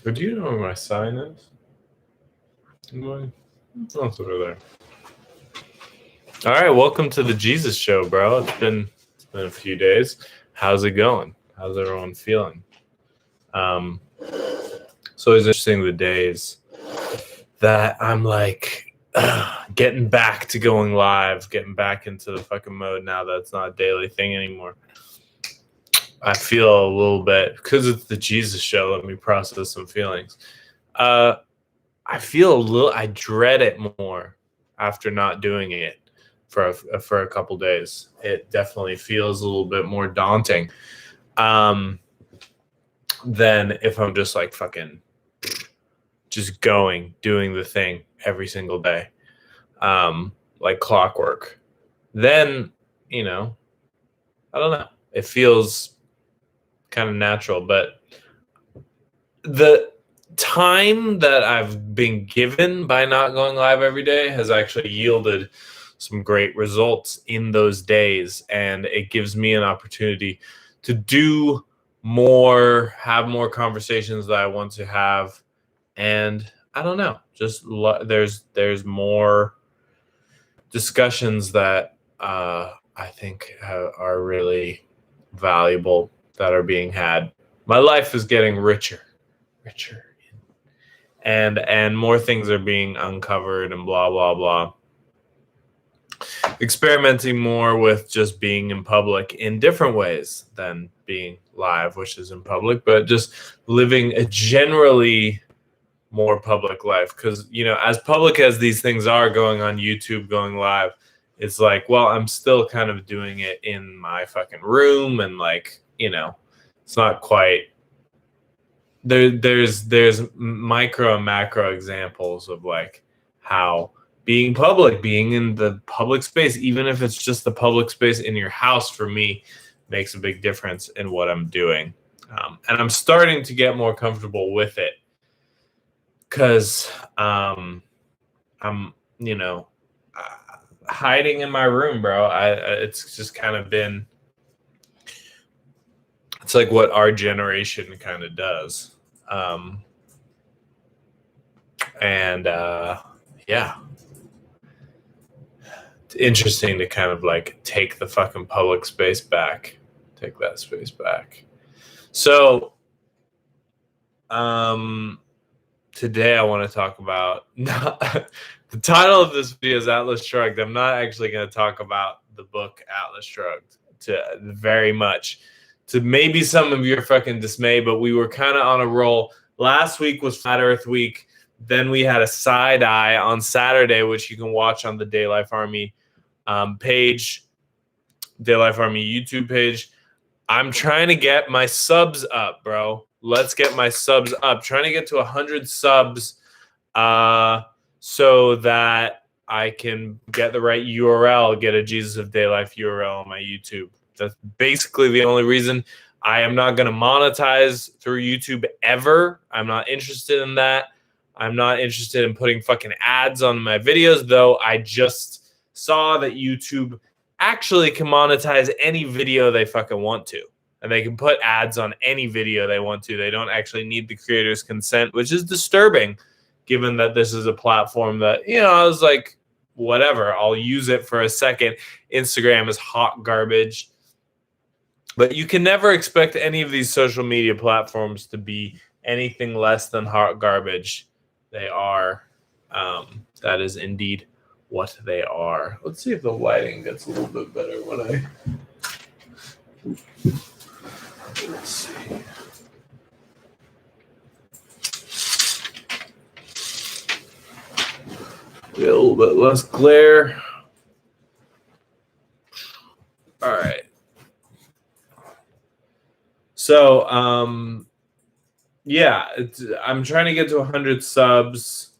But do you know where my sign is? Oh, it's over there. All right, welcome to the Jesus Show, bro. It's been a few days. How's it going? How's everyone feeling? It's always interesting the days that I'm like getting back to going live, getting back into the fucking mode now that it's not a daily thing anymore. I feel a little bit, because it's the Jesus Show, let me process some feelings. I feel a little, I dread it more after not doing it for a couple days. It definitely feels a little bit more daunting than if I'm just like fucking just doing the thing every single day, like clockwork. Then, I don't know. It feels kind of natural, but the time that I've been given by not going live every day has actually yielded some great results in those days, and it gives me an opportunity to do more, have more conversations that I want to have, and I don't know, just there's more discussions that I think are really valuable that are being had. My life is getting richer, and more things are being uncovered and blah blah blah. Experimenting more with just being in public in different ways than being live, which is in public, but just living a generally more public life. Because, as public as these things are going on YouTube, going live, it's like, well, I'm still kind of doing it in my fucking room, and like, it's not quite there's micro and macro examples of like how being public, being in the public space, even if it's just the public space in your house, for me, makes a big difference in what I'm doing. And I'm starting to get more comfortable with it because I'm, hiding in my room, bro. It's just kind of been, it's like what our generation kind of does. Yeah, it's interesting to kind of like take the fucking public space back, take that space back. So, today I want to talk about, the title of this video is Atlas Shrugged. I'm not actually going to talk about the book Atlas Shrugged to maybe some of your fucking dismay, but we were kind of on a roll. Last week was Flat Earth Week. Then we had a side eye on Saturday, which you can watch on the Day Life Army page, Day Life Army YouTube page. I'm trying to get my subs up, bro. Let's get my subs up. Trying to get to 100 subs so that I can get the right URL, get a Jesus of Day Life URL on my YouTube. That's basically the only reason. I am not going to monetize through YouTube ever. I'm not interested in that. I'm not interested in putting fucking ads on my videos, though I just saw that YouTube actually can monetize any video they fucking want to. And they can put ads on any video they want to. They don't actually need the creator's consent, which is disturbing, given that this is a platform that, I was like, whatever, I'll use it for a second. Instagram is hot garbage. But you can never expect any of these social media platforms to be anything less than hot garbage. They are. That is indeed what they are. Let's see if the lighting gets a little bit better when I... Let's see. Get a little bit less glare. All right. So, yeah, I'm trying to get to 100 subs.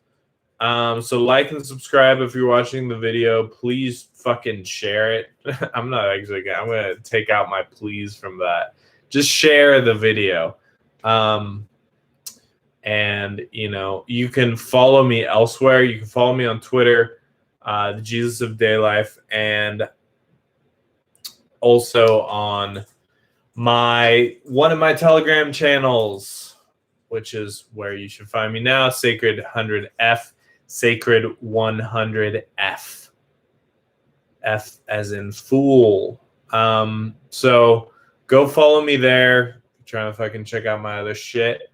So like and subscribe if you're watching the video. Please fucking share it. I'm going to take out my please from that. Just share the video. And, you can follow me elsewhere. You can follow me on Twitter, the Jesus of Day Life, and also on one of my Telegram channels. which is where you should find me now. Sacred 100F, Sacred 100F. F as in fool. So go follow me there. I'm trying to fucking check out my other shit.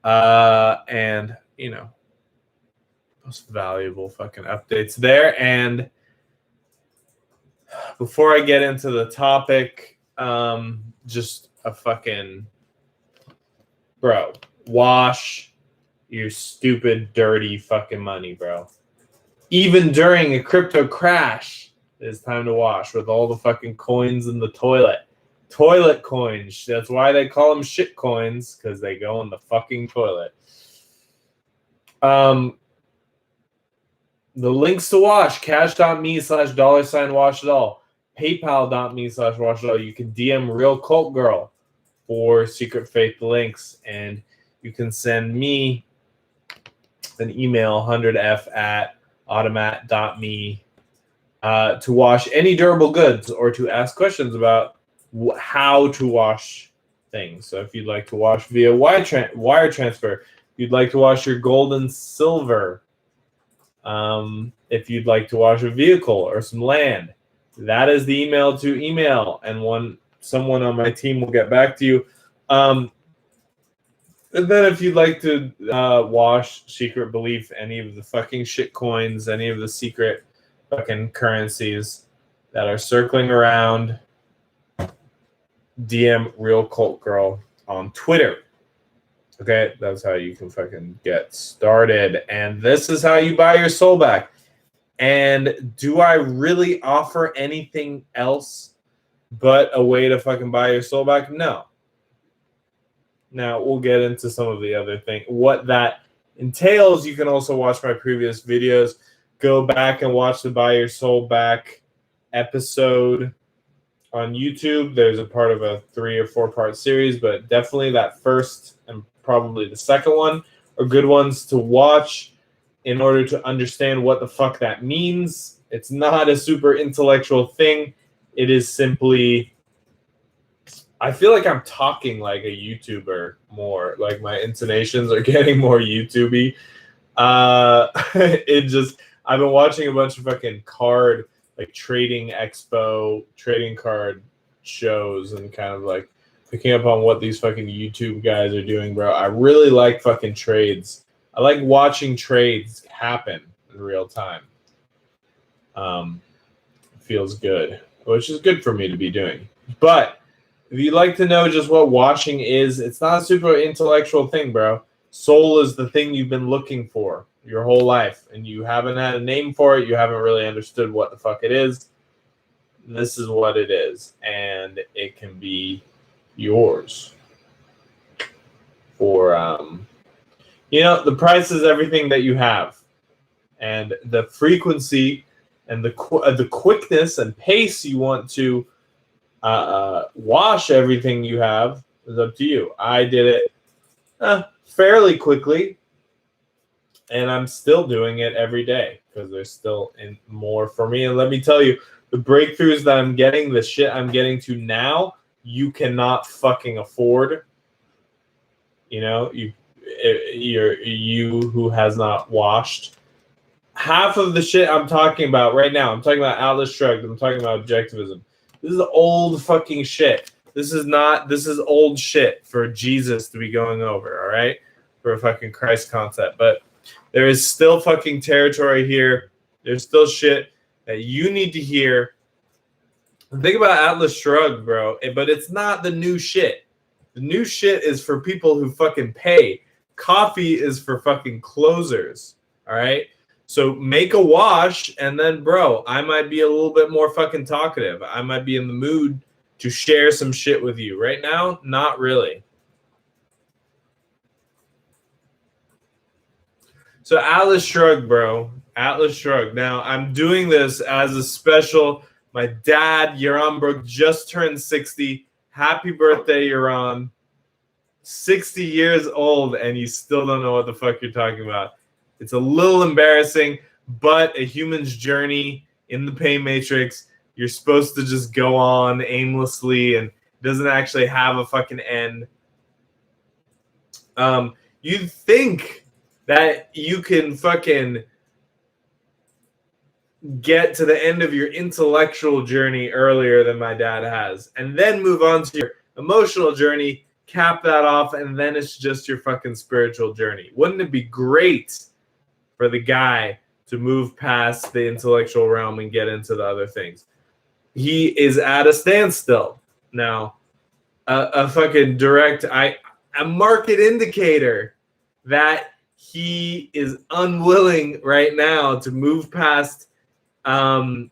And, most valuable fucking updates there. And before I get into the topic, just a fucking bro, wash your stupid, dirty fucking money, bro. Even during a crypto crash, it's time to wash with all the fucking coins in the toilet. Toilet coins. That's why they call them shit coins, because they go in the fucking toilet. The links to wash, cash.me/$wash it all, paypal.me/wash it all. You can DM Real Cult Girl for Secret Faith links, and you can send me an email 100f@automat.me to wash any durable goods or to ask questions about how to wash things. So if you'd like to wash via wire transfer, if you'd like to wash your gold and silver, if you'd like to wash a vehicle or some land, that is the email to email, and someone on my team will get back to you. And then if you'd like to wash Secret Belief, any of the fucking shit coins, any of the secret fucking currencies that are circling around, DM Real Cult Girl on Twitter. Okay, that's how you can fucking get started. And this is how you buy your soul back. And do I really offer anything else but a way to fucking buy your soul back? No. Now, we'll get into some of the other things. What that entails, you can also watch my previous videos. Go back and watch the Buy Your Soul Back episode on YouTube. There's a part of a 3 or 4 part series, but definitely that first and probably the second one are good ones to watch in order to understand what the fuck that means. It's not a super intellectual thing. It is simply, I feel like I'm talking like a YouTuber more. Like my intonations are getting more YouTubey. I've been watching a bunch of fucking trading card shows and kind of like picking up on what these fucking YouTube guys are doing, bro. I really like fucking trades. I like watching trades happen in real time. It feels good, which is good for me to be doing. But if you'd like to know just what washing is, it's not a super intellectual thing, bro. Soul is the thing you've been looking for your whole life, and you haven't had a name for it. You haven't really understood what the fuck it is. This is what it is, and it can be yours for the price is everything that you have, and the frequency and the quickness and pace you want to wash everything you have is up to you. I did it fairly quickly, and I'm still doing it every day because there's still more for me. And let me tell you, the breakthroughs that I'm getting, the shit I'm getting to now, you cannot fucking afford. You who has not washed. Half of the shit I'm talking about right now, I'm talking about Atlas Shrugged, I'm talking about objectivism. This is old fucking shit. This is old shit for Jesus to be going over, all right? For a fucking Christ concept. But there is still fucking territory here. There's still shit that you need to hear. Think about Atlas Shrugged, bro. But it's not the new shit. The new shit is for people who fucking pay. Coffee is for fucking closers, all right? So make a wash, and then, bro, I might be a little bit more fucking talkative. I might be in the mood to share some shit with you. Right now, not really. So Atlas Shrugged, bro. Atlas Shrugged. Now, I'm doing this as a special. My dad, Yaron Brook, just turned 60. Happy birthday, Yaron. 60 years old, and you still don't know what the fuck you're talking about. It's a little embarrassing, but a human's journey in the pain matrix, you're supposed to just go on aimlessly, and it doesn't actually have a fucking end. You think that you can fucking get to the end of your intellectual journey earlier than my dad has, and then move on to your emotional journey, cap that off, and then it's just your fucking spiritual journey. Wouldn't it be great for the guy to move past the intellectual realm and get into the other things? He is at a standstill now. A fucking direct, a market indicator that he is unwilling right now to move past the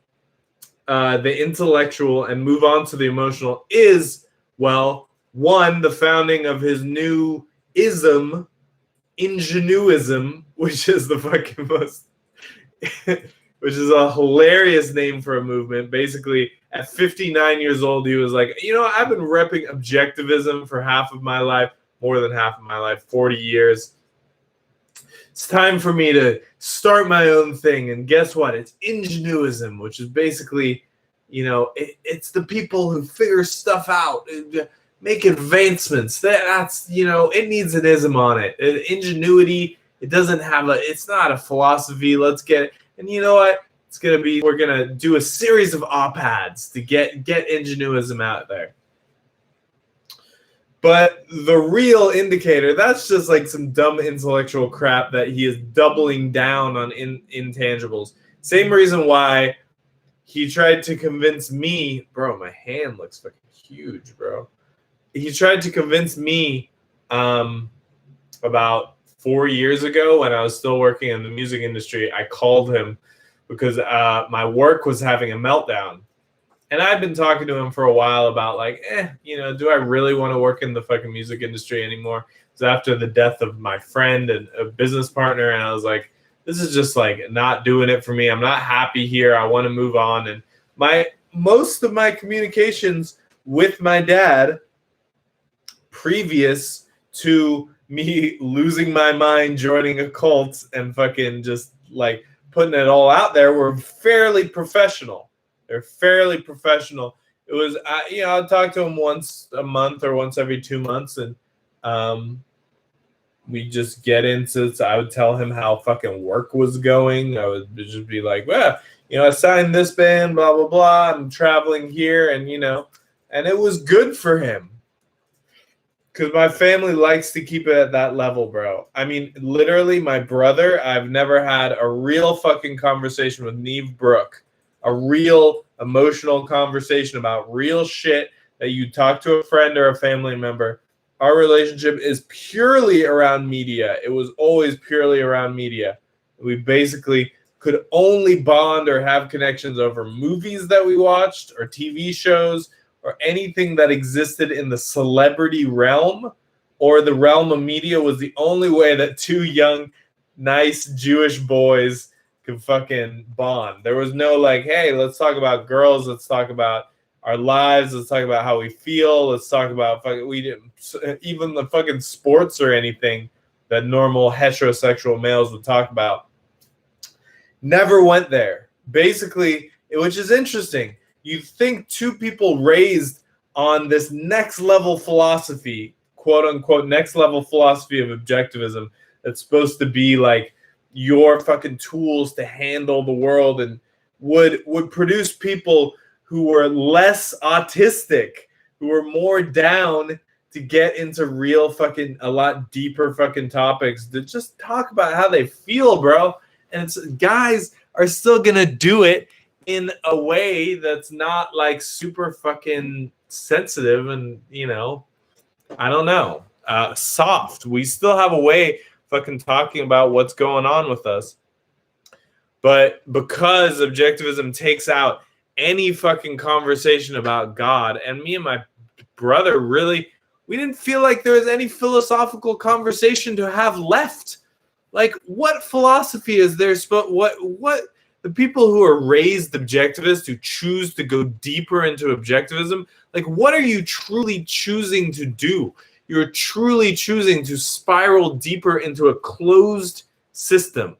intellectual and move on to the emotional is, well, one, the founding of his new ism, ingenuism, which is the fucking most, which is a hilarious name for a movement. Basically, at 59 years old, he was like, I've been repping objectivism for half of my life, more than half of my life, 40 years. It's time for me to start my own thing. And guess what? It's ingenuism, which is basically, it's the people who figure stuff out, make advancements. That's, it needs an ism on it. Ingenuity, it doesn't have it's not a philosophy. Let's get it. And you know what? We're going to do a series of op-eds to get ingenuism out there. But the real indicator, that's just like some dumb intellectual crap that he is doubling down on intangibles. Same reason why he tried to convince me, bro, my hand looks fucking huge, bro. He tried to convince me about 4 years ago when I was still working in the music industry. I called him because my work was having a meltdown. And I've been talking to him for a while about do I really want to work in the fucking music industry anymore? It was after the death of my friend and a business partner. And I was like, this is just like not doing it for me. I'm not happy here. I want to move on. And most of my communications with my dad previous to me losing my mind, joining a cult and fucking just like putting it all out there were fairly professional. They're fairly professional. It was, I'd talk to him once a month or once every 2 months, and we just get into. So I would tell him how fucking work was going. I would just be like, well, I signed this band, blah blah blah. I'm traveling here, and and it was good for him because my family likes to keep it at that level, bro. I mean, literally, my brother. I've never had a real fucking conversation with Neve Brooke. A real emotional conversation about real shit that you talk to a friend or a family member. Our relationship is purely around media. It was always purely around media. We basically could only bond or have connections over movies that we watched or TV shows or anything that existed in the celebrity realm or the realm of media was the only way that two young, nice Jewish boys could fucking bond. There was no like, hey, let's talk about girls. Let's talk about our lives. Let's talk about how we feel. Let's talk about we didn't even the fucking sports or anything that normal heterosexual males would talk about. Never went there. Basically, which is interesting. You think two people raised on this next level philosophy, quote unquote, next level philosophy of objectivism that's supposed to be like your fucking tools to handle the world and would produce people who were less autistic, who were more down to get into real fucking a lot deeper fucking topics to just talk about how they feel, bro. And it's, guys are still gonna do it in a way that's not like super fucking sensitive and I don't know, soft. We still have a way fucking talking about what's going on with us. But because objectivism takes out any fucking conversation about God, and me and my brother really, we didn't feel like there was any philosophical conversation to have left. Like, what philosophy is there? What the people who are raised objectivists, who choose to go deeper into objectivism, like, what are you truly choosing to do? You're truly choosing to spiral deeper into a closed system,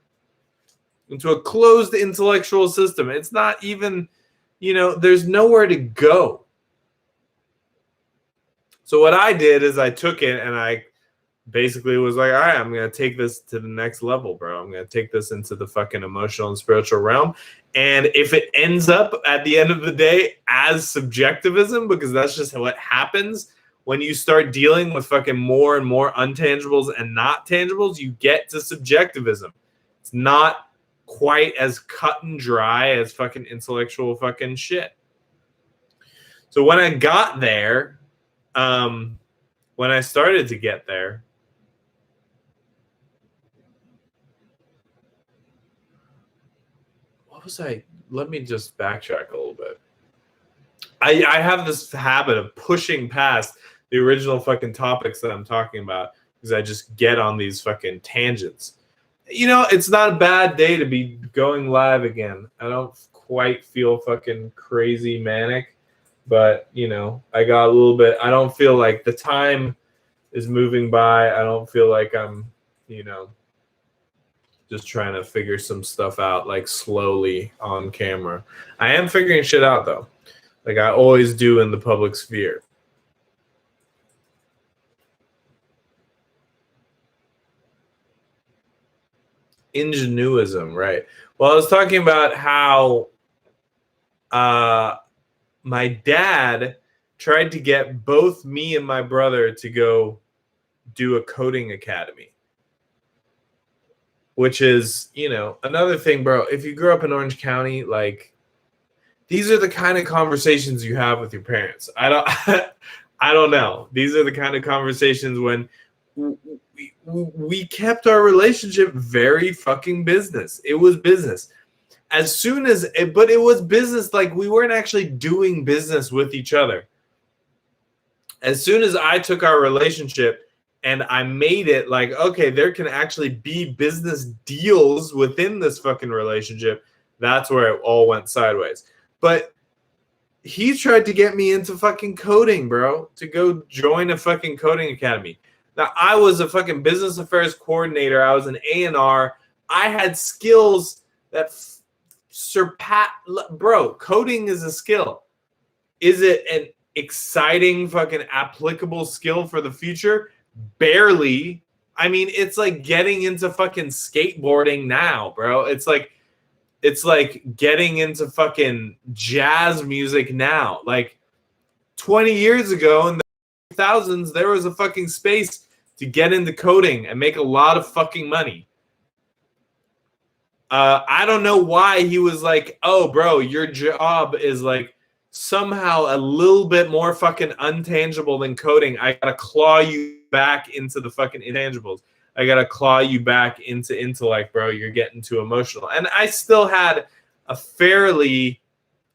into a closed intellectual system. It's not even, there's nowhere to go. So what I did is I took it and I basically was like, all right, I'm going to take this to the next level, bro. I'm going to take this into the fucking emotional and spiritual realm. And if it ends up at the end of the day as subjectivism, because that's just what happens when you start dealing with fucking more and more untangibles and not tangibles, you get to subjectivism. It's not quite as cut and dry as fucking intellectual fucking shit. So when I got there, when I started to get there, what was I? Let me just backtrack a little bit. I have this habit of pushing past the original fucking topics that I'm talking about because I just get on these fucking tangents. You know, it's not a bad day to be going live again. I don't quite feel fucking crazy manic, but, you know, I got a little bit. I don't feel like the time is moving by. I don't feel like I'm, you know, just trying to figure some stuff out like slowly on camera. I am figuring shit out though, like I always do in the public sphere. Ingenuism, right? Well, I was talking about how my dad tried to get both me and my brother to go do a coding academy. Which is, you know, another thing, bro. If you grew up in Orange County, like, these are the kind of conversations you have with your parents. I don't know. These are the kind of conversations when we kept our relationship very fucking business. It was business. As soon as, but it was business. Like, we weren't actually doing business with each other. As soon as I took our relationship and I made it like, okay, there can actually be business deals within this fucking relationship, that's where it all went sideways. But he tried to get me into fucking coding, bro, to go join a fucking coding academy. Now, I was a fucking business affairs coordinator. I was an A&R. I had skills that surpass, bro, coding is a skill. Is it an exciting fucking applicable skill for the future? Barely. I mean, it's like getting into fucking skateboarding now, bro. It's like getting into fucking jazz music now. Like 20 years ago in the 2000s, there was a fucking space to get into coding and make a lot of fucking money. I don't know why he was like, oh, bro, your job is like somehow a little bit more fucking untangible than coding. I gotta claw you back into the fucking intangibles. I gotta claw you back into intellect, bro. You're getting too emotional. And I still had a fairly,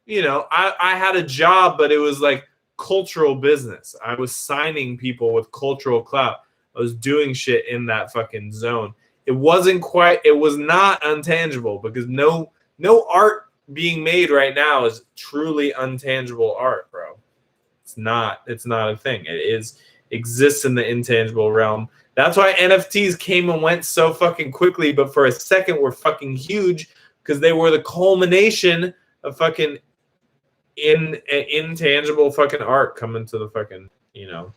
you know, I had a job, but it was like cultural business. I was signing people with cultural clout. I was doing shit in that fucking zone. It wasn't quite, it was not untangible because no art being made right now is truly untangible art, bro. It's not a thing. It exists in the intangible realm. That's why NFTs came and went so fucking quickly, but for a second were fucking huge because they were the culmination of fucking intangible fucking art coming to the fucking, you know,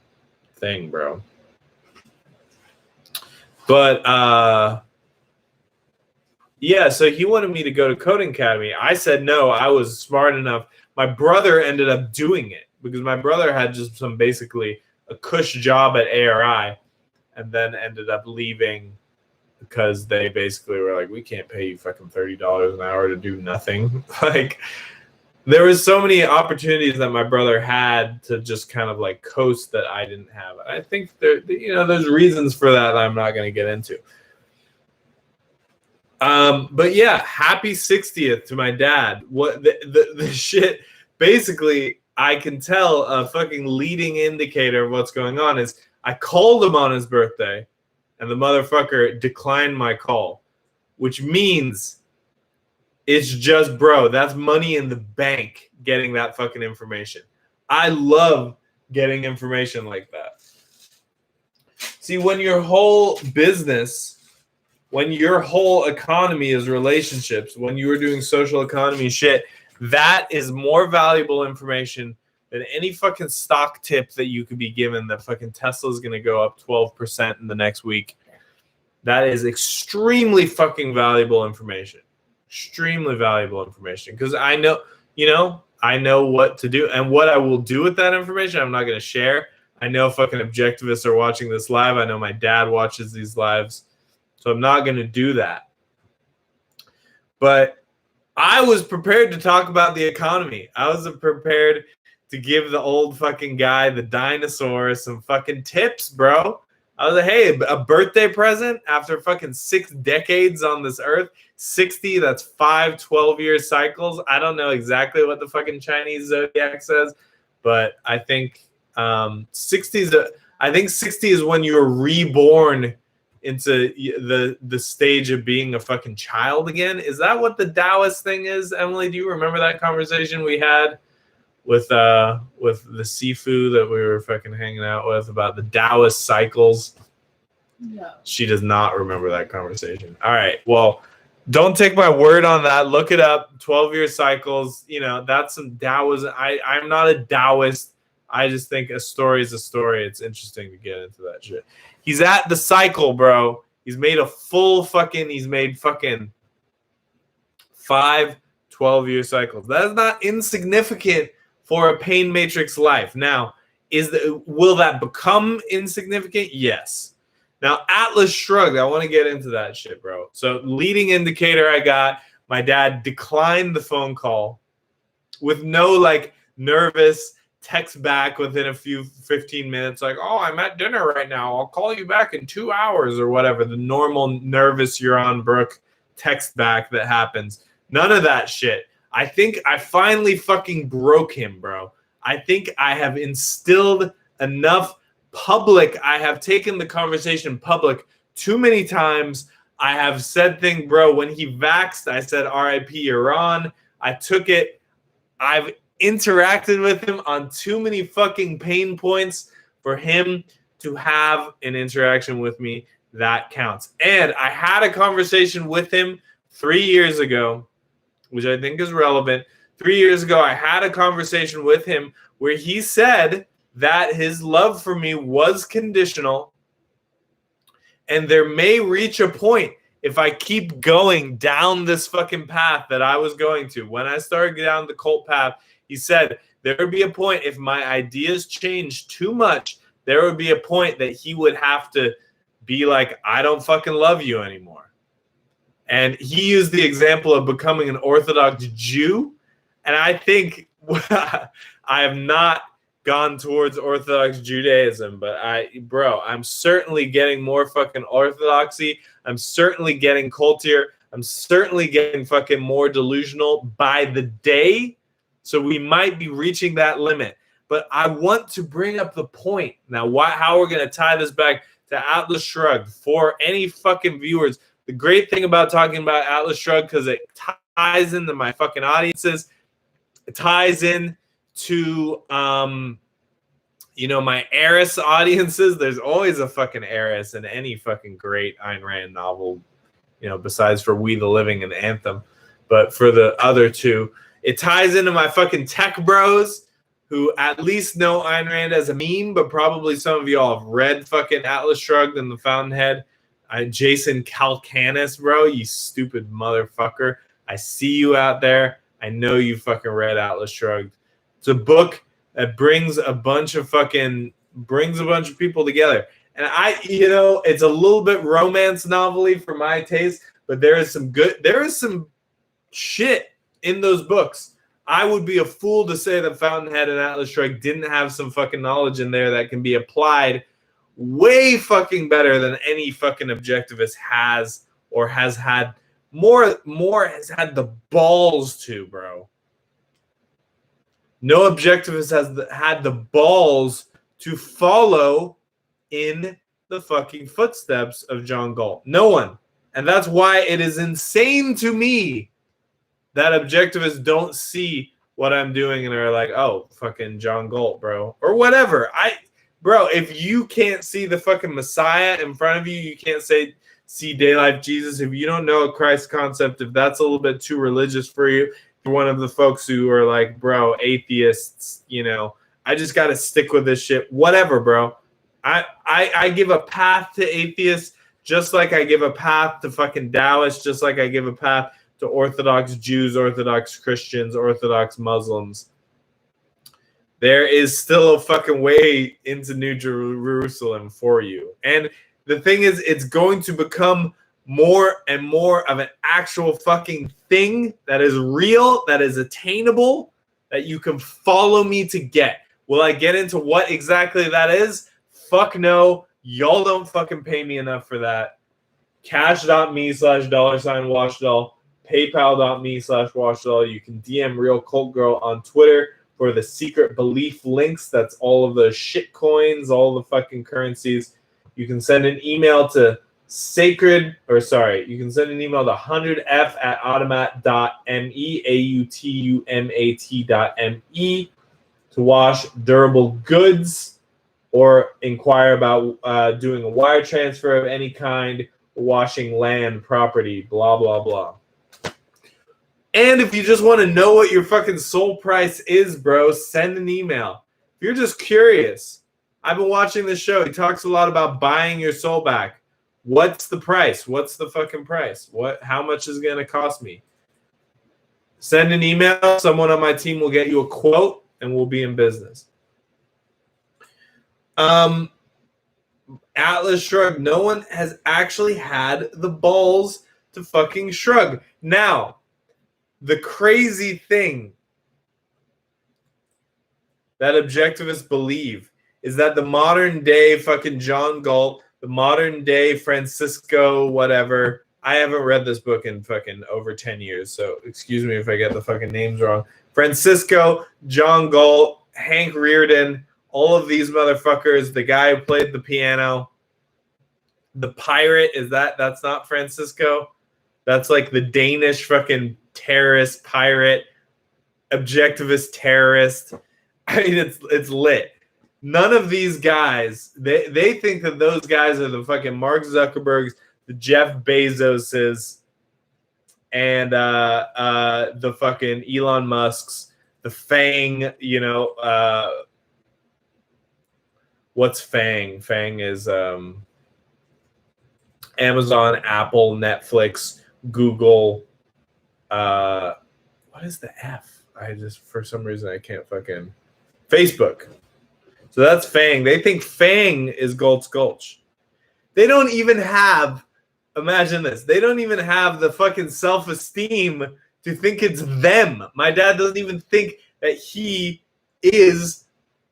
thing, bro. But yeah, so he wanted me to go to Coding Academy. I said no. I was smart enough. My brother ended up doing it because my brother had just some basically a cush job at ARI and then ended up leaving because they basically were like, we can't pay you fucking $30 an hour to do nothing. Like, there was so many opportunities that my brother had to just kind of like coast that I didn't have. I think there, you know, there's reasons for that I'm not going to get into. But yeah, happy 60th to my dad. What the shit, basically, I can tell a fucking leading indicator of what's going on is I called him on his birthday and the motherfucker declined my call, which means it's just, bro, that's money in the bank getting that fucking information. I love getting information like that. See, when your whole business, when your whole economy is relationships, when you are doing social economy shit, that is more valuable information than any fucking stock tip that you could be given that fucking Tesla's going to go up 12% in the next week. That is extremely fucking valuable information. Extremely valuable information. Because I know, I know what to do. And what I will do with that information, I'm not going to share. I know fucking objectivists are watching this live. I know my dad watches these lives. So I'm not going to do that. But I was prepared to talk about the economy. I was prepared to give the old fucking guy, the dinosaur, some fucking tips, bro. I was like, hey, a birthday present after fucking 6 decades on this earth. 60, that's 5 12-year cycles. I don't know exactly what the fucking Chinese zodiac says, but I think 60 is when you're reborn into the stage of being a fucking child again. Is that what the Taoist thing is, Emily? Do you remember that conversation we had with the Sifu that we were fucking hanging out with about the Taoist cycles? No. She does not remember that conversation. All right. Well, don't take my word on that. Look it up. 12-year cycles. That's some Taoism. I'm not a Taoist. I just think a story is a story. It's interesting to get into that shit. He's at the cycle, bro. He's made he's made fucking 5 12-year cycles. That is not insignificant for a pain matrix life. Now, will that become insignificant? Yes. Now, Atlas Shrugged, I want to get into that shit, bro. So, leading indicator I got, my dad declined the phone call with no, nervous text back within a few 15 minutes, oh, I'm at dinner right now. I'll call you back in 2 hours or whatever. The normal nervous Yaron Brook text back that happens. None of that shit. I think I finally fucking broke him, bro. I think I have instilled enough public. I have taken the conversation public too many times. I have said things, bro. When he vaxxed, I said, RIP Iran. I took it. I've interacted with him on too many fucking pain points for him to have an interaction with me that counts. And I had a conversation with him 3 years ago, which I think is relevant. 3 years ago, I had a conversation with him where he said that his love for me was conditional. And there may reach a point if I keep going down this fucking path that I was going to. When I started down the cult path, he said there would be a point if my ideas changed too much, there would be a point that he would have to be like, I don't fucking love you anymore. And he used the example of becoming an Orthodox Jew. And I think I have not gone towards Orthodox Judaism, but I'm certainly getting more fucking orthodoxy. I'm certainly getting cultier. I'm certainly getting fucking more delusional by the day. So we might be reaching that limit. But I want to bring up the point now. How we're going to tie this back to Atlas Shrugged for any fucking viewers. The great thing about talking about Atlas Shrugged, because it ties into my fucking audiences, it ties in to my heiress audiences. There's always a fucking heiress in any fucking great Ayn Rand novel, besides for We the Living and Anthem. But for the other two, it ties into my fucking tech bros who at least know Ayn Rand as a meme, but probably some of y'all have read fucking Atlas Shrugged and The Fountainhead. Jason Calcanis, bro, you stupid motherfucker. I see you out there. I know you fucking read Atlas Shrugged. It's a book that brings a bunch of people together. And it's a little bit romance novel-y for my taste, but there is some shit in those books. I would be a fool to say that Fountainhead and Atlas Shrugged didn't have some fucking knowledge in there that can be applied way fucking better than any fucking objectivist has or has had has had the balls to, bro. No objectivist has had the balls to follow in the fucking footsteps of John Galt. No one. And that's why it is insane to me that objectivists don't see what I'm doing and are like, oh, fucking John Galt, bro. Or whatever. Bro, if you can't see the fucking Messiah in front of you, you can't see Day Life Jesus. If you don't know a Christ concept, if that's a little bit too religious for you, if one of the folks who are like, bro, atheists, you know, I just got to stick with this shit. Whatever, bro. I give a path to atheists just like I give a path to fucking Taoists, just like I give a path to Orthodox Jews, Orthodox Christians, Orthodox Muslims. There is still a fucking way into New Jerusalem for you. And the thing is, it's going to become more and more of an actual fucking thing that is real, that is attainable, that you can follow me to get. Will I get into what exactly that is? Fuck no. Y'all don't fucking pay me enough for that. Cash.me/$watchdoll. PayPal.me/watchdoll. You can DM Real Cult Girl on Twitter for the secret belief links. That's all of the shit coins, all the fucking currencies. You can send an email to you can send an email to 100f@automat.me, AUTUMAT.me, to wash Duruble Guuds, or inquire about doing a wire transfer of any kind, washing land, property, blah, blah, blah. And if you just want to know what your fucking soul price is, bro, send an email. If you're just curious, I've been watching this show. He talks a lot about buying your soul back. What's the price? What's the fucking price? How much is it going to cost me? Send an email. Someone on my team will get you a quote, and we'll be in business. Atlas Shrug. No one has actually had the balls to fucking shrug. Now, the crazy thing that objectivists believe is that the modern day fucking John Galt, the modern day Francisco whatever, I haven't read this book in fucking over 10 years, so excuse me if I get the fucking names wrong. Francisco, John Galt, Hank Reardon, all of these motherfuckers, the guy who played the piano, the pirate, that's not Francisco? That's like the Danish fucking terrorist pirate, objectivist terrorist. I mean, it's lit. None of these guys, they think that those guys are the fucking Mark Zuckerbergs, the Jeff Bezoses, and the fucking Elon Musks, the Fang, you know, what's Fang? Fang is Amazon, Apple, Netflix, Google. What is the F? For some reason, I can't fucking... Facebook. So that's Fang. They think Fang is Galt's Gulch. They don't even have, imagine this, they don't even have the fucking self-esteem to think it's them. My dad doesn't even think that he has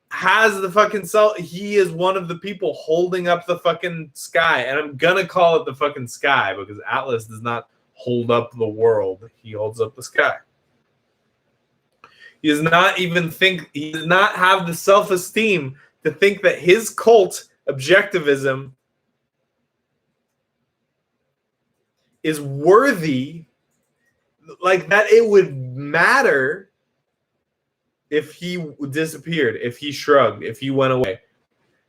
the fucking self. He is one of the people holding up the fucking sky. And I'm going to call it the fucking sky because Atlas does not hold up the world. He holds up the sky. He does not have the self-esteem to think that his cult objectivism is worthy, like that it would matter if he disappeared, if he shrugged, if he went away.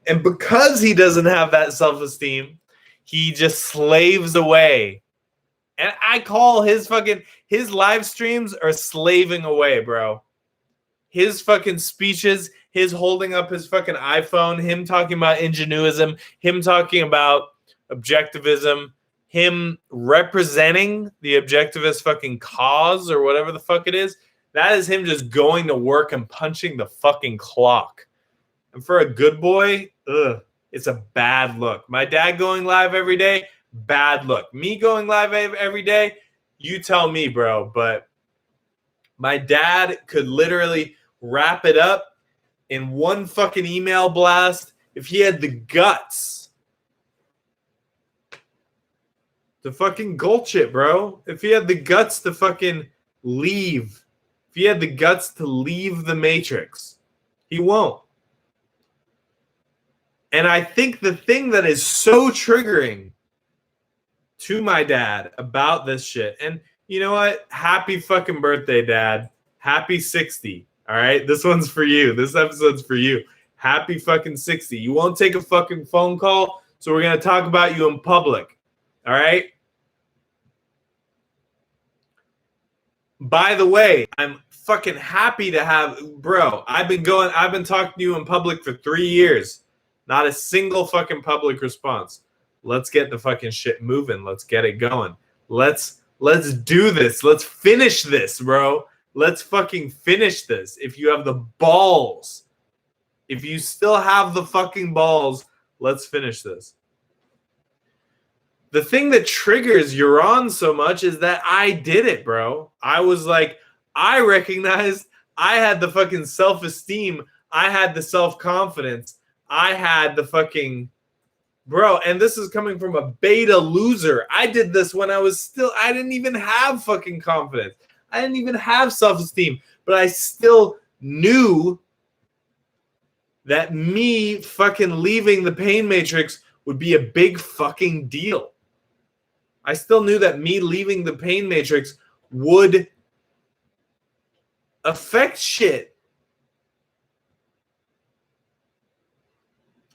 And because he doesn't have that self-esteem, he just slaves away. And I call his live streams are slaving away, bro. His fucking speeches, his holding up his fucking iPhone, him talking about ingenuism, him talking about objectivism, him representing the objectivist fucking cause or whatever the fuck it is, that is him just going to work and punching the fucking clock. And for a good boy, it's a bad look. My dad going live every day, bad look. Me going live every day, you tell me, bro. But my dad could literally wrap it up in one fucking email blast if he had the guts to fucking gulch it, bro. If he had the guts to fucking leave. If he had the guts to leave the Matrix. He won't. And I think the thing that is so triggering to my dad about this shit, and you know what? Happy fucking birthday, Dad. Happy 60. All right? This one's for you. This episode's for you. Happy fucking 60. You won't take a fucking phone call, so we're going to talk about you in public. All right? By the way, I'm fucking happy to have, bro. I've been talking to you in public for 3 years. Not a single fucking public response. Let's get the fucking shit moving. Let's get it going. Let's do this. Let's finish this, bro. Let's fucking finish this. If you have the balls, if you still have the fucking balls, let's finish this. The thing that triggers Euron so much is that I did it, bro. I was like, I recognized I had the fucking self-esteem. I had the self-confidence. I had the fucking, bro. And this is coming from a beta loser. I did this when I didn't even have fucking confidence. I didn't even have self-esteem. But I still knew that me fucking leaving the pain matrix would be a big fucking deal. I still knew that me leaving the pain matrix would affect shit.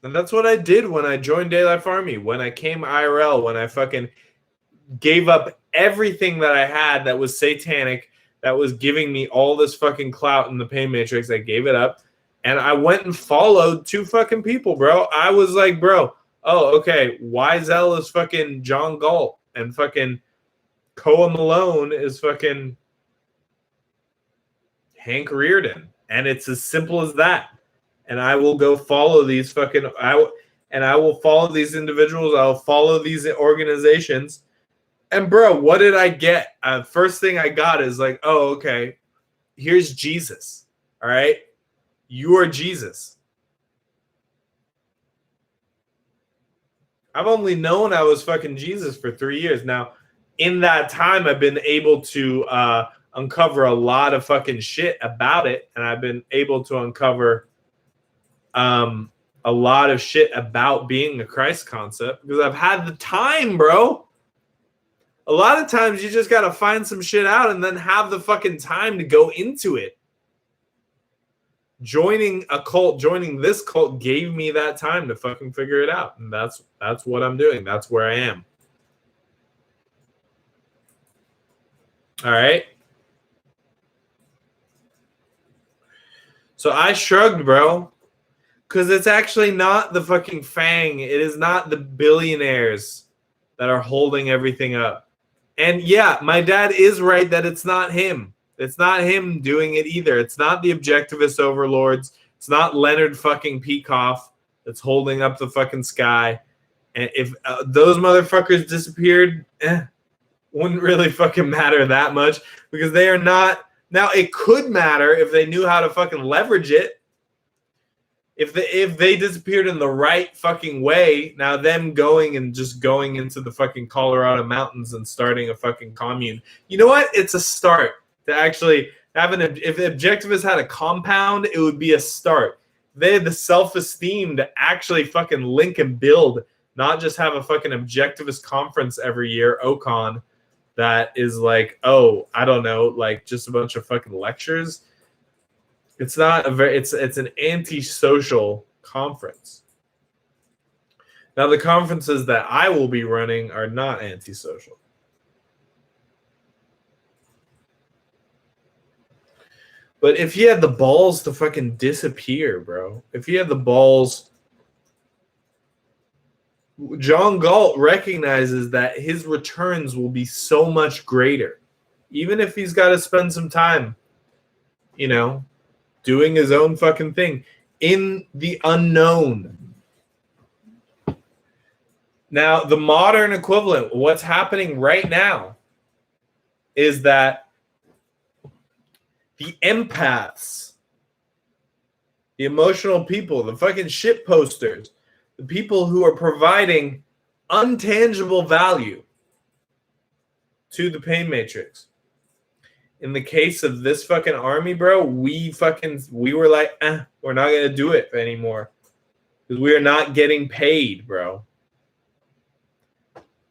And that's what I did when I joined Day Life Army, when I came IRL, when I fucking gave up everything that I had that was satanic, that was giving me all this fucking clout in the pain matrix. I gave it up. And I went and followed 2 fucking people, bro. I was like, bro, oh, okay, Wiesel is fucking John Galt. And fucking Koa Malone is fucking Hank Reardon. And it's as simple as that. And I will go follow these fucking... I will follow these individuals. I'll follow these organizations. And, bro, what did I get? First thing I got is like, oh, okay, here's Jesus. All right? You are Jesus. I've only known I was fucking Jesus for 3 years. Now, in that time, I've been able to uncover a lot of fucking shit about it. And I've been able to uncover a lot of shit about being a Christ concept because I've had the time, bro. A lot of times you just got to find some shit out and then have the fucking time to go into it. Joining this cult gave me that time to fucking figure it out. And that's what I'm doing. That's where I am. All right. So I shrugged, bro. Because it's actually not the fucking FANG. It is not the billionaires that are holding everything up. And yeah, my dad is right that it's not him. It's not him doing it either. It's not the objectivist overlords. It's not Leonard fucking Peikoff that's holding up the fucking sky. And if those motherfuckers disappeared, wouldn't really fucking matter that much because they are not. Now, it could matter if they knew how to fucking leverage it. If they disappeared in the right fucking way, now them going into the fucking Colorado mountains and starting a fucking commune. You know what? It's a start. To actually have if the objectivists had a compound, it would be a start. They had the self-esteem to actually fucking link and build, not just have a fucking objectivist conference every year, OCON, that is like, oh, I don't know, like just a bunch of fucking lectures. It's not it's an anti-social conference. Now, the conferences that I will be running are not anti-social. But if he had the balls to fucking disappear, bro, if he had the balls, John Galt recognizes that his returns will be so much greater, even if he's got to spend some time, doing his own fucking thing in the unknown. Now, the modern equivalent, what's happening right now is that the empaths, the emotional people, the fucking shit posters, the people who are providing untangible value to the pain matrix. In the case of this fucking army, bro, we were like, we're not going to do it anymore because we are not getting paid, bro.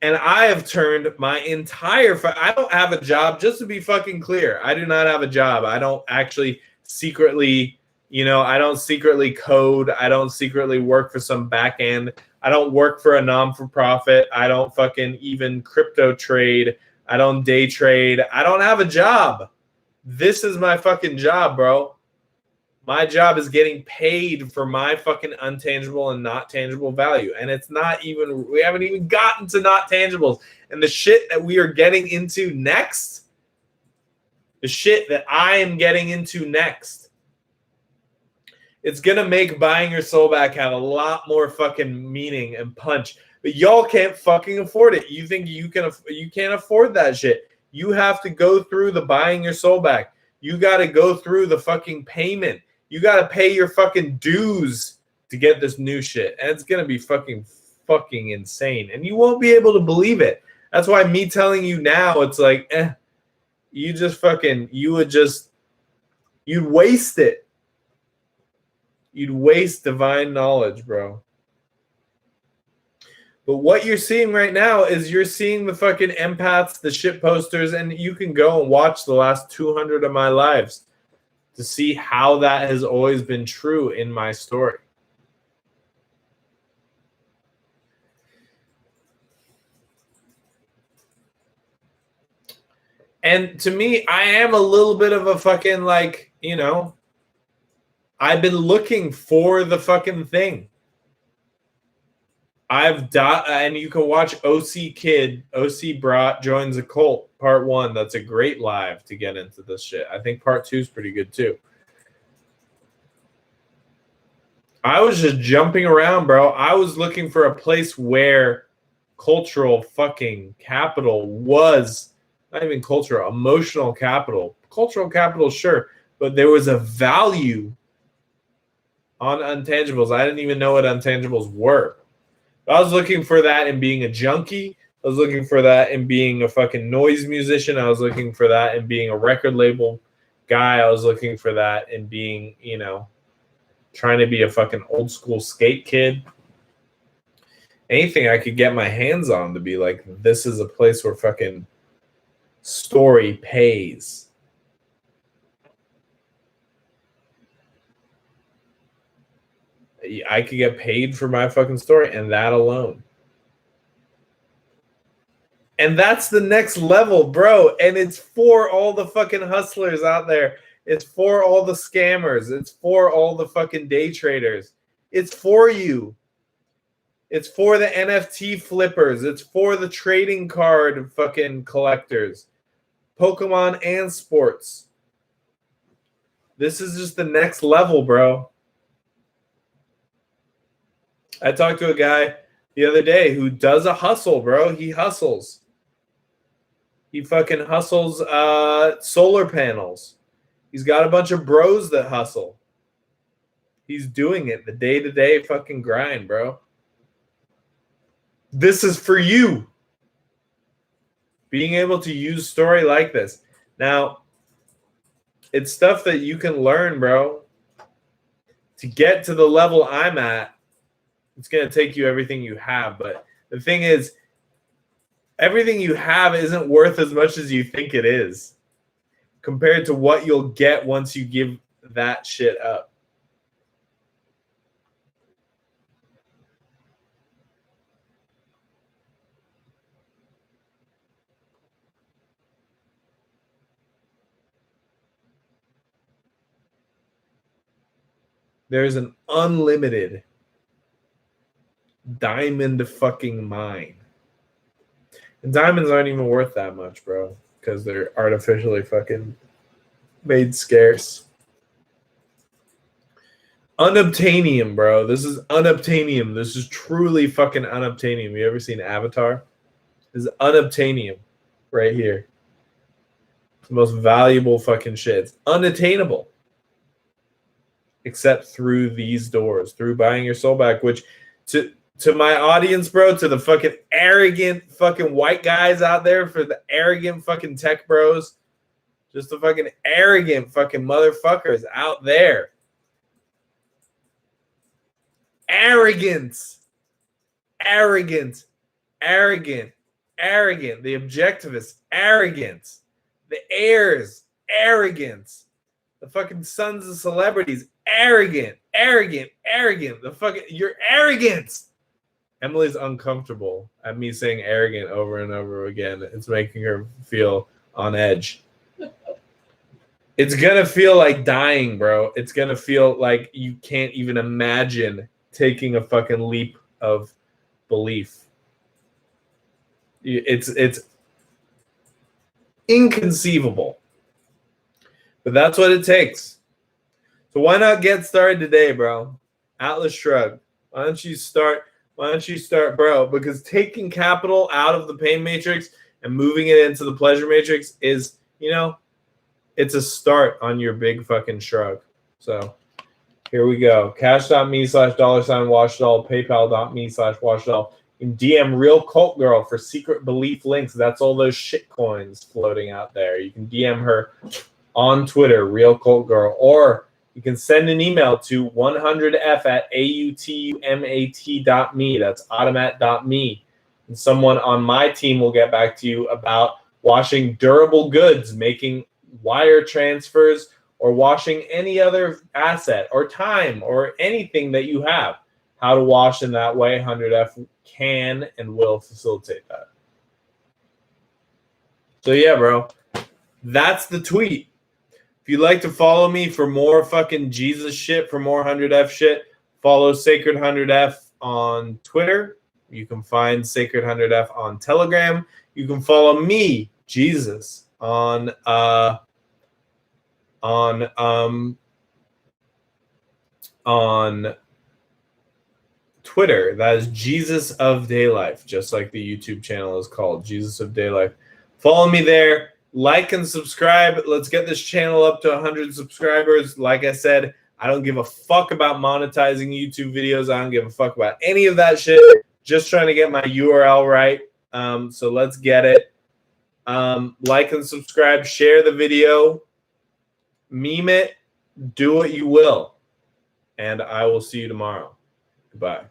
And I have turned my entire... I don't have a job, just to be fucking clear. I do not have a job. I don't actually secretly, I don't secretly code. I don't secretly work for some back end. I don't work for a non-for-profit. I don't fucking even crypto trade. I don't day trade. I don't have a job. This is my fucking job, bro. My job is getting paid for my fucking untangible and not tangible value. And it's not even, we haven't even gotten to not tangibles. And the shit that we are getting into next, the shit that I am getting into next, it's going to make buying your soul back have a lot more fucking meaning and punch. But y'all can't fucking afford it. You think you can't afford that shit. You have to go through the buying your soul back. You got to go through the fucking payment. You got to pay your fucking dues to get this new shit. And it's going to be fucking insane. And you won't be able to believe it. That's why me telling you now, it's like, you just fucking, you'd waste it. You'd waste divine knowledge, bro. But what you're seeing right now is you're seeing the fucking empaths, the shit posters, and you can go and watch the last 200 of my lives to see how that has always been true in my story. And to me, I am a little bit of a fucking like, you know, I've been looking for the fucking thing. And you can watch OC Kid, OC Brat Joins a Cult, part 1. That's a great live to get into this shit. I think part 2 is pretty good too. I was just jumping around, bro. I was looking for a place where cultural fucking capital was, not even cultural, emotional capital. Cultural capital, sure, but there was a value on untangibles. I didn't even know what untangibles were. I was looking for that in being a junkie. I was looking for that in being a fucking noise musician. I was looking for that in being a record label guy. I was looking for that in being, you know, trying to be a fucking old school skate kid. Anything I could get my hands on to be like, this is a place where fucking story pays. I could get paid for my fucking story and that alone. And that's the next level, bro. And it's for all the fucking hustlers out there. It's for all the scammers. It's for all the fucking day traders. It's for you. It's for the NFT flippers. It's for the trading card fucking collectors. Pokemon and sports. This is just the next level, bro. I talked to a guy the other day who does a hustle, bro. He hustles. He fucking hustles solar panels. He's got a bunch of bros that hustle. He's doing it, the day-to-day fucking grind, bro. This is for you. Being able to use story like this. Now, it's stuff that you can learn, bro. To get to the level I'm at, it's going to take you everything you have. But the thing is, everything you have isn't worth as much as you think it is compared to what you'll get once you give that shit up. There's an unlimited diamond fucking mine. And diamonds aren't even worth that much, bro, because they're artificially fucking made scarce. Unobtainium, bro. This is unobtainium. This is truly fucking unobtainium. You ever seen Avatar? This is unobtainium right here. It's the most valuable fucking shit. It's unattainable. Except through these doors, through buying your soul back, which to my audience, bro, to the fucking arrogant fucking white guys out there, for the arrogant fucking tech bros, just the fucking arrogant fucking motherfuckers out there. Arrogance. Arrogant. Arrogant. Arrogant. The objectivists. Arrogance. The heirs. Arrogance. The fucking sons of celebrities. Arrogant. Arrogant. Arrogant. The fucking, you're arrogant. Emily's uncomfortable at me saying arrogant over and over again. It's making her feel on edge. It's gonna feel like dying, bro. It's gonna feel like you can't even imagine taking a fucking leap of belief. It's inconceivable. But that's what it takes. So why not get started today, bro? Atlas Shrugged. Why don't you start, bro? Because taking capital out of the pain matrix and moving it into the pleasure matrix is, it's a start on your big fucking shrug. So here we go. Cash.me/$washdoll, PayPal.me/washdoll. And DM Real Cult Girl for secret belief links. That's all those shit coins floating out there. You can DM her on Twitter, Real Cult Girl, or you can send an email to 100f@automat.me. That's automat.me. And someone on my team will get back to you about washing Duruble Guuds, making wire transfers, or washing any other asset or time or anything that you have. How to wash in that way, 100F can and will facilitate that. So yeah, bro, that's the tweet. If you'd like to follow me for more fucking Jesus shit, for more 100F shit, follow Sacred 100F on Twitter. You can find Sacred 100F on Telegram. You can follow me, Jesus, on Twitter. That is Jesus of Daylife, just like the YouTube channel is called, Jesus of Daylife. Follow me there. Like and subscribe. Let's get this channel up to 100 subscribers. Like I said, I don't give a fuck about monetizing YouTube videos. I don't give a fuck about any of that shit. Just trying to get my URL right. So let's get it. Like and subscribe. Share the video. Meme it. Do what you will. And I will see you tomorrow. Goodbye.